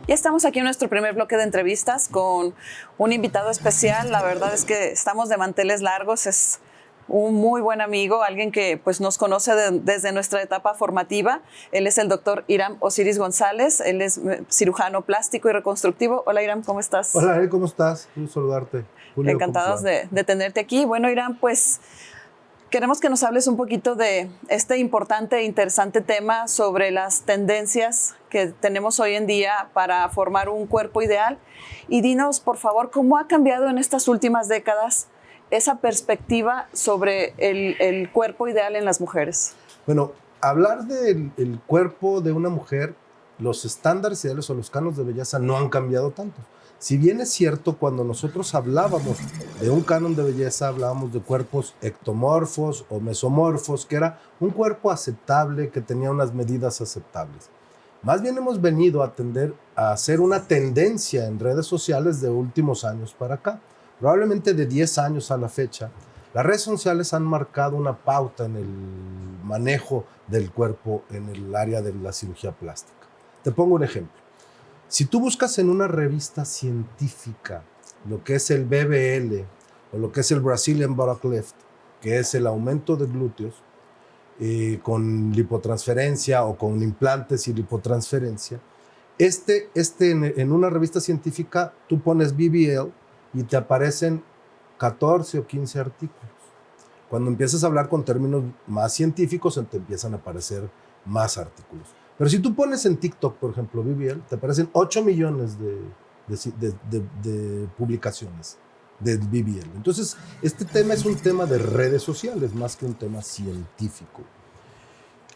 Ya estamos aquí en nuestro primer bloque de entrevistas con un invitado especial. La verdad es que estamos de manteles largos. Es un muy buen amigo, alguien que pues, nos conoce desde nuestra etapa formativa. Él es el doctor Hiram Osiris González. Él es cirujano plástico y reconstructivo. Hola, Hiram, ¿cómo estás? Hola, ¿cómo estás? Un saludarte. Julio, encantados de tenerte aquí. Bueno, Hiram, pues queremos que nos hables un poquito de este importante e interesante tema sobre las tendencias que tenemos hoy en día para formar un cuerpo ideal. Y dinos, por favor, ¿cómo ha cambiado en estas últimas décadas esa perspectiva sobre el cuerpo ideal en las mujeres? Bueno, hablar del cuerpo de una mujer, los estándares ideales o los cánones de belleza no han cambiado tanto. Si bien es cierto, cuando nosotros hablábamos de un canon de belleza, hablábamos de cuerpos ectomorfos o mesomorfos, que era un cuerpo aceptable, que tenía unas medidas aceptables. Más bien hemos venido a tender a hacer una tendencia en redes sociales de últimos años para acá. Probablemente de 10 años a la fecha, las redes sociales han marcado una pauta en el manejo del cuerpo en el área de la cirugía plástica. Te pongo un ejemplo. Si tú buscas en una revista científica lo que es el BBL o lo que es el Brazilian Buttock Lift, que es el aumento de glúteos con lipotransferencia o con implantes y lipotransferencia, en una revista científica tú pones BBL y te aparecen 14 o 15 artículos. Cuando empiezas a hablar con términos más científicos, te empiezan a aparecer más artículos. Pero si tú pones en TikTok, por ejemplo, BBL, te aparecen 8 millones de publicaciones del BBL. Entonces, este tema es un tema de redes sociales más que un tema científico.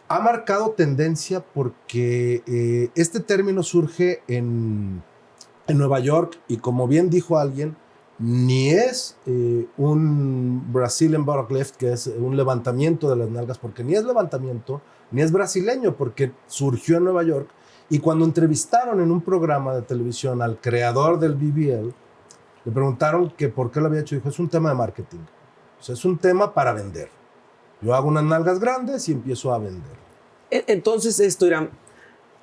Ha marcado tendencia porque este término surge en Nueva York y, como bien dijo alguien, ni es un Brazilian Buttock Lift, que es un levantamiento de las nalgas, porque ni es levantamiento, ni es brasileño, porque surgió en Nueva York. Y cuando entrevistaron en un programa de televisión al creador del BBL, le preguntaron que por qué lo había hecho. Dijo, es un tema de marketing. O sea, es un tema para vender. Yo hago unas nalgas grandes y empiezo a vender. Entonces, esto, Hiram,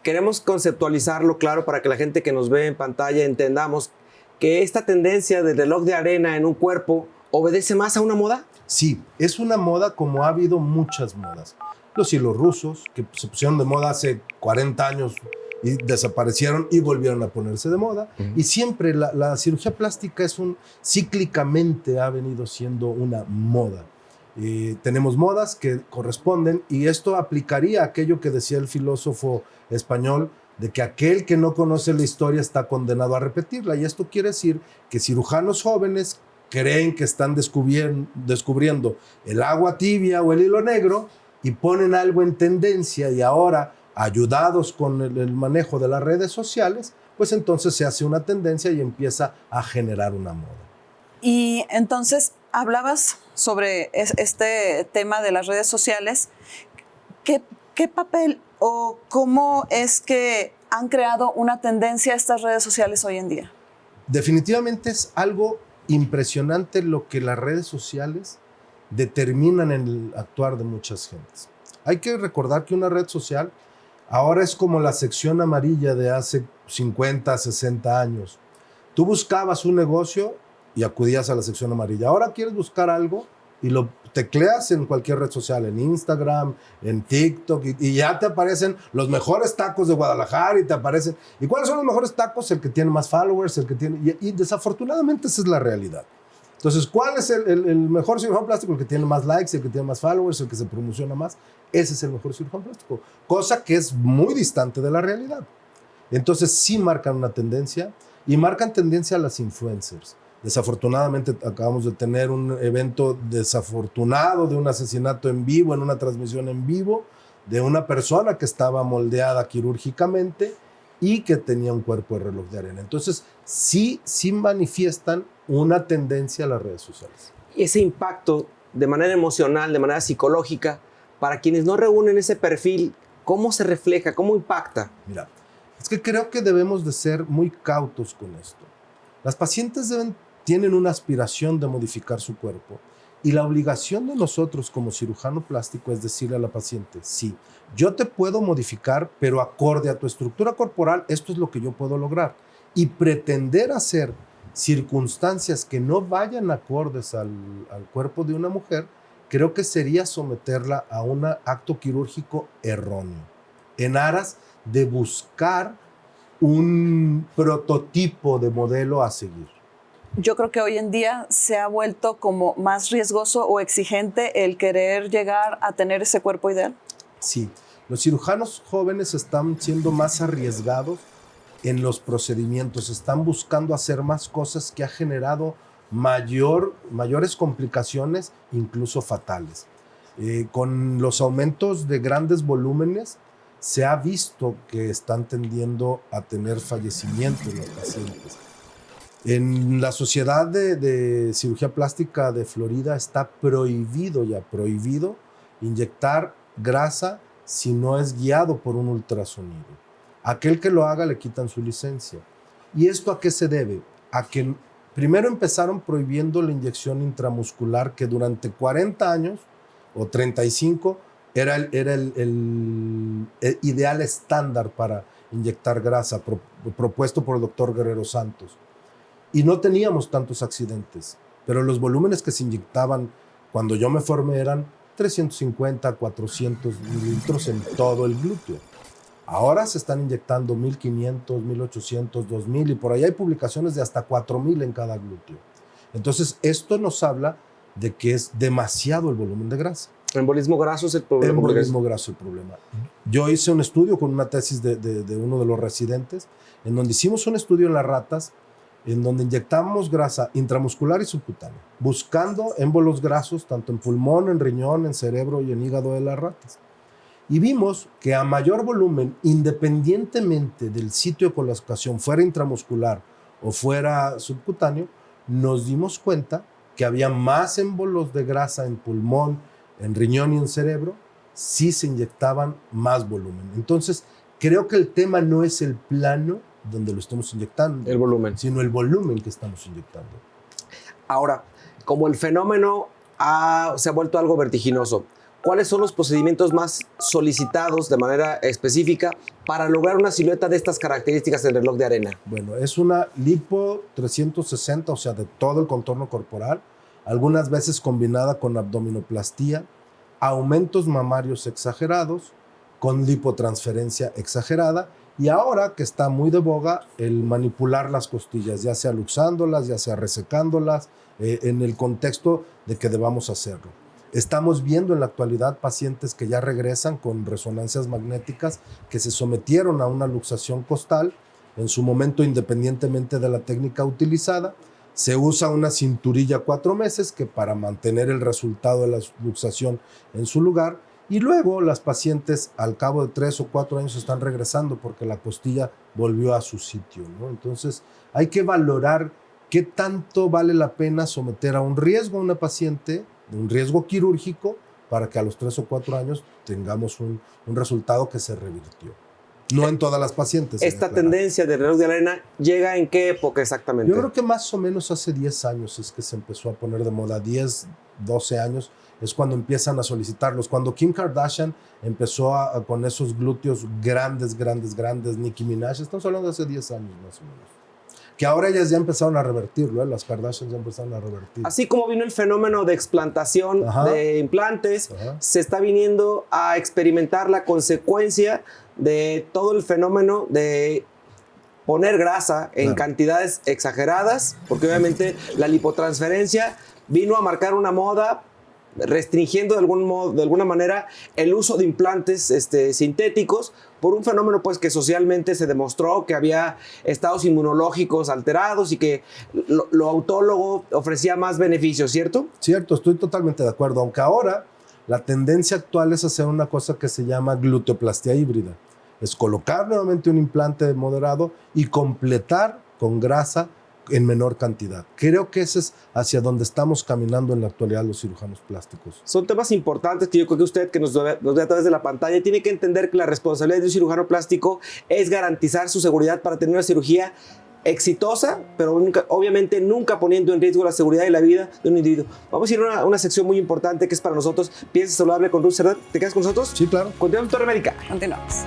queremos conceptualizarlo claro para que la gente que nos ve en pantalla entendamos que esta tendencia del reloj de arena en un cuerpo obedece más a una moda. Sí, es una moda como ha habido muchas modas. Los hilos rusos, que se pusieron de moda hace 40 años y desaparecieron y volvieron a ponerse de moda. Y siempre la cirugía plástica cíclicamente ha venido siendo una moda. Tenemos modas que corresponden, y esto aplicaría a aquello que decía el filósofo español, de que aquel que no conoce la historia está condenado a repetirla. Y esto quiere decir que cirujanos jóvenes creen que están descubriendo el agua tibia o el hilo negro y ponen algo en tendencia, y ahora, ayudados con el manejo de las redes sociales, pues entonces se hace una tendencia y empieza a generar una moda. Y entonces hablabas sobre este tema de las redes sociales. ¿Qué papel o cómo es que han creado una tendencia estas redes sociales hoy en día? Definitivamente es algo impresionante lo que las redes sociales determinan en el actuar de muchas gentes. Hay que recordar que una red social ahora es como la sección amarilla de hace 50, 60 años. Tú buscabas un negocio y acudías a la sección amarilla. Ahora quieres buscar algo y lo tecleas en cualquier red social, en Instagram, en TikTok, y ya te aparecen los mejores tacos de Guadalajara, y te aparecen. ¿Y cuáles son los mejores tacos? El que tiene más followers, el que tiene. Y desafortunadamente esa es la realidad. Entonces, ¿cuál es el mejor cirujano plástico? El que tiene más likes, el que tiene más followers, el que se promociona más. Ese es el mejor cirujano plástico. Cosa que es muy distante de la realidad. Entonces, sí marcan una tendencia, y marcan tendencia a las influencers. Desafortunadamente acabamos de tener un evento desafortunado de un asesinato en vivo, en una transmisión en vivo, de una persona que estaba moldeada quirúrgicamente y que tenía un cuerpo de reloj de arena. Entonces, sí manifiestan una tendencia a las redes sociales. Ese impacto de manera emocional, de manera psicológica, para quienes no reúnen ese perfil, ¿cómo se refleja? ¿Cómo impacta? Mira, es que creo que debemos de ser muy cautos con esto. Las pacientes tienen una aspiración de modificar su cuerpo, Y la obligación de nosotros como cirujano plástico es decirle a la paciente, sí, yo te puedo modificar, pero acorde a tu estructura corporal, esto es lo que yo puedo lograr. Y pretender hacer circunstancias que no vayan acordes al cuerpo de una mujer, creo que sería someterla a un acto quirúrgico erróneo, en aras de buscar un prototipo de modelo a seguir. Yo creo que hoy en día se ha vuelto como más riesgoso o exigente el querer llegar a tener ese cuerpo ideal. Sí, los cirujanos jóvenes están siendo más arriesgados en los procedimientos, están buscando hacer más cosas que ha generado mayores complicaciones, incluso fatales. Con los aumentos de grandes volúmenes, se ha visto que están tendiendo a tener fallecimientos los pacientes. En la Sociedad de Cirugía Plástica de Florida está prohibido inyectar grasa si no es guiado por un ultrasonido. Aquel que lo haga le quitan su licencia. ¿Y esto a qué se debe? A que primero empezaron prohibiendo la inyección intramuscular, que durante 40 años o 35 era el ideal estándar para inyectar grasa, propuesto por el doctor Guerrero Santos. Y no teníamos tantos accidentes, pero los volúmenes que se inyectaban cuando yo me formé eran 350, 400 mililitros en todo el glúteo. Ahora se están inyectando 1500, 1800, 2000 y por ahí hay publicaciones de hasta 4000 en cada glúteo. Entonces, esto nos habla de que es demasiado el volumen de grasa. ¿Embolismo graso es el problema? Embolismo graso es el problema. Yo hice un estudio con una tesis de uno de los residentes, en donde hicimos un estudio en las ratas, en donde inyectamos grasa intramuscular y subcutánea, buscando émbolos grasos tanto en pulmón, en riñón, en cerebro y en hígado de las ratas. Y vimos que a mayor volumen, independientemente del sitio de colocación, fuera intramuscular o fuera subcutáneo, nos dimos cuenta que había más émbolos de grasa en pulmón, en riñón y en cerebro, si se inyectaban más volumen. Entonces, creo que el tema no es el plano donde lo estamos inyectando, el volumen, sino el volumen que estamos inyectando. Ahora, como el fenómeno se ha vuelto algo vertiginoso, ¿cuáles son los procedimientos más solicitados de manera específica para lograr una silueta de estas características del reloj de arena? Bueno, es una lipo 360, o sea, de todo el contorno corporal, algunas veces combinada con abdominoplastía, aumentos mamarios exagerados, con lipotransferencia exagerada, y ahora que está muy de boga el manipular las costillas, ya sea luxándolas, ya sea resecándolas, en el contexto de que debamos hacerlo. Estamos viendo en la actualidad pacientes que ya regresan con resonancias magnéticas que se sometieron a una luxación costal, en su momento independientemente de la técnica utilizada. Se usa una cinturilla 4 meses que para mantener el resultado de la luxación en su lugar, y luego las pacientes al cabo de 3 o 4 años están regresando porque la costilla volvió a su sitio, ¿no? Entonces hay que valorar qué tanto vale la pena someter a un riesgo a una paciente, un riesgo quirúrgico, para que a los 3 o 4 años tengamos un resultado que se revirtió. No en todas las pacientes. ¿Esta tendencia del reloj de arena llega en qué época exactamente? Yo creo que más o menos hace 10 años es que se empezó a poner de moda, 10, 12 años es cuando empiezan a solicitarlos. Cuando Kim Kardashian empezó con esos glúteos grandes, Nicki Minaj, estamos hablando de hace 10 años más o menos. Que ahora ellas ya empezaron a revertirlo, las Kardashian ya empezaron a revertir. Así como vino el fenómeno de explantación de implantes, se está viniendo a experimentar la consecuencia de todo el fenómeno de poner grasa en cantidades exageradas, porque obviamente la lipotransferencia vino a marcar una moda restringiendo de alguna manera el uso de implantes sintéticos por un fenómeno pues que socialmente se demostró que había estados inmunológicos alterados y que lo autólogo ofrecía más beneficios, ¿cierto? Cierto, estoy totalmente de acuerdo, aunque ahora la tendencia actual es hacer una cosa que se llama gluteoplastia híbrida. Es colocar nuevamente un implante moderado y completar con grasa en menor cantidad. Creo que ese es hacia donde estamos caminando en la actualidad los cirujanos plásticos. Son temas importantes que yo creo que usted, que nos ve a través de la pantalla, tiene que entender que la responsabilidad de un cirujano plástico es garantizar su seguridad para tener una cirugía exitosa, pero obviamente nunca poniendo en riesgo la seguridad y la vida de un individuo. Vamos a ir a una sección muy importante que es para nosotros. Piensa saludable con Ruth Cerdán. ¿Te quedas con nosotros? Sí, claro. Continuamos en Torre América. Continuamos.